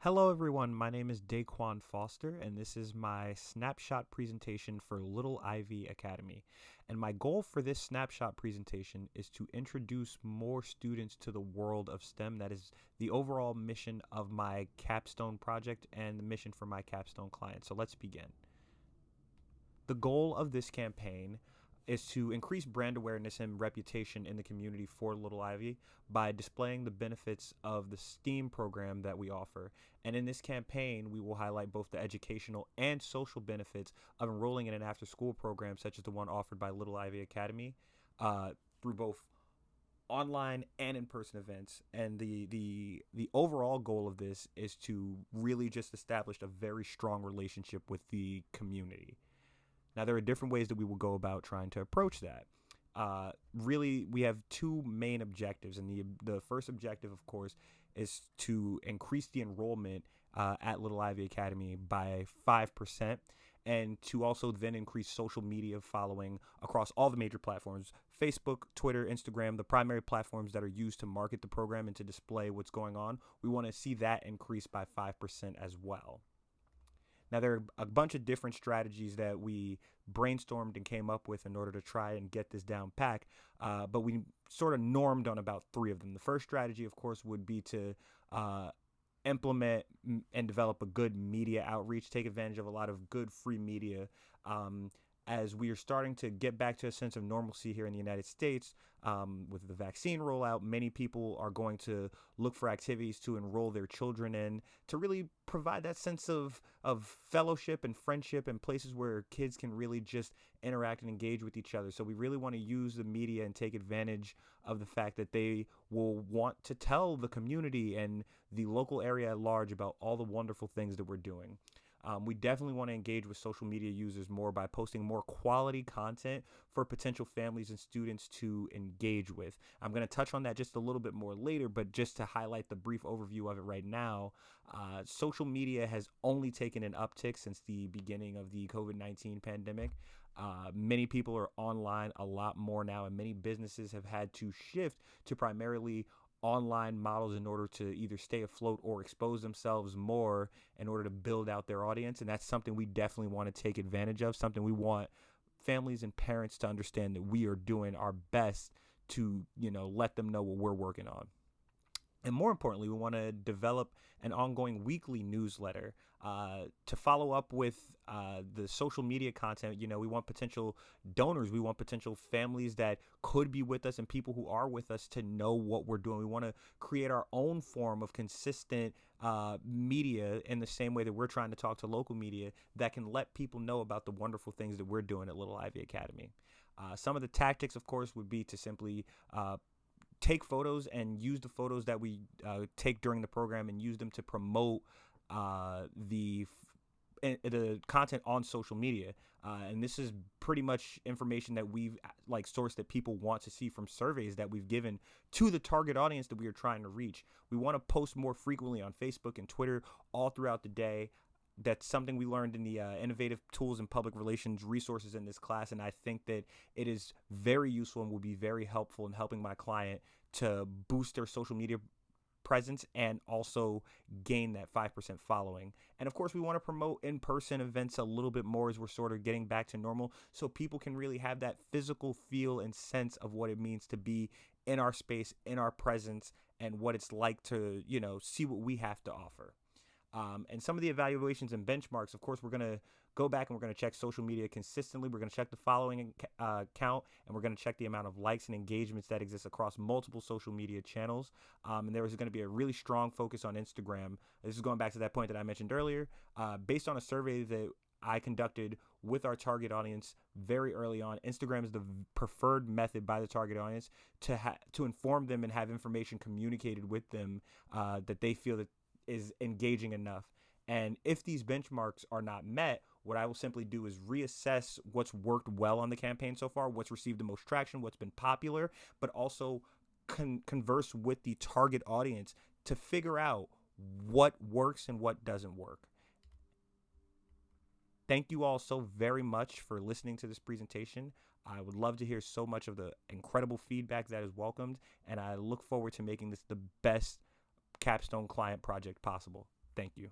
Hello, everyone. My name is Daquan Foster, and this is my snapshot presentation for Little Ivy Academy. And my goal for this snapshot presentation is to introduce more students to the world of STEM. That is the overall mission of my Capstone project and the mission for my Capstone client. So let's begin. The goal of this campaign is to increase brand awareness and reputation in the community for Little Ivy by displaying the benefits of the STEAM program that we offer. And in this campaign, we will highlight both the educational and social benefits of enrolling in an after school program such as the one offered by Little Ivy Academy through both online and in-person events. And the overall goal of this is to really just establish a very strong relationship with the community. Now, there are different ways that we will go about trying to approach that. Really, we have two main objectives. And the first objective, of course, is to increase the enrollment at Little Ivy Academy by 5%, and to also then increase social media following across all the major platforms: Facebook, Twitter, Instagram, the primary platforms that are used to market the program and to display what's going on. We want to see that increase by 5% as well. Now, there are a bunch of different strategies that we brainstormed and came up with in order to try and get this down pack, but we sort of normed on about three of them. The first strategy, of course, would be to implement and develop a good media outreach, take advantage of a lot of good free media. As we are starting to get back to a sense of normalcy here in the United States, with the vaccine rollout, many people are going to look for activities to enroll their children in to really provide that sense of fellowship and friendship and places where kids can really just interact and engage with each other. So we really want to use the media and take advantage of the fact that they will want to tell the community and the local area at large about all the wonderful things that we're doing. We definitely want to engage with social media users more by posting more quality content for potential families and students to engage with. I'm going to touch on that just a little bit more later, but just to highlight the brief overview of it right now, social media has only taken an uptick since the beginning of the COVID-19 pandemic. Many people are online a lot more now, and many businesses have had to shift to primarily online models in order to either stay afloat or expose themselves more in order to build out their audience. And that's something we definitely want to take advantage of, something we want families and parents to understand that we are doing our best to, let them know what we're working on. And more importantly, we want to develop an ongoing weekly newsletter to follow up with the social media content. We want potential donors. We want potential families that could be with us and people who are with us to know what we're doing. We want to create our own form of consistent media in the same way that we're trying to talk to local media that can let people know about the wonderful things that we're doing at Little Ivy Academy. Some of the tactics, of course, would be to simply take photos and use the photos that we take during the program and use them to promote the content on social media. And this is pretty much information that we've sourced that people want to see from surveys that we've given to the target audience that we are trying to reach. We want to post more frequently on Facebook and Twitter all throughout the day. That's something we learned in the innovative tools and public relations resources in this class, and I think that it is very useful and will be very helpful in helping my client to boost their social media presence and also gain that 5% following. And of course, we want to promote in-person events a little bit more as we're sort of getting back to normal, so people can really have that physical feel and sense of what it means to be in our space, in our presence, and what it's like to, see what we have to offer. And some of the evaluations and benchmarks, of course, we're going to go back and we're going to check social media consistently. We're going to check the following count, and we're going to check the amount of likes and engagements that exist across multiple social media channels. And there is going to be a really strong focus on Instagram. This is going back to that point that I mentioned earlier. Based on a survey that I conducted with our target audience very early on, Instagram is the preferred method by the target audience to inform them and have information communicated with them that they feel that is engaging enough. And if these benchmarks are not met, what I will simply do is reassess what's worked well on the campaign so far, what's received the most traction, what's been popular, but also converse with the target audience to figure out what works and what doesn't work. Thank you all so very much for listening to this presentation. I would love to hear so much of the incredible feedback that is welcomed, and I look forward to making this the best Capstone client project possible. Thank you.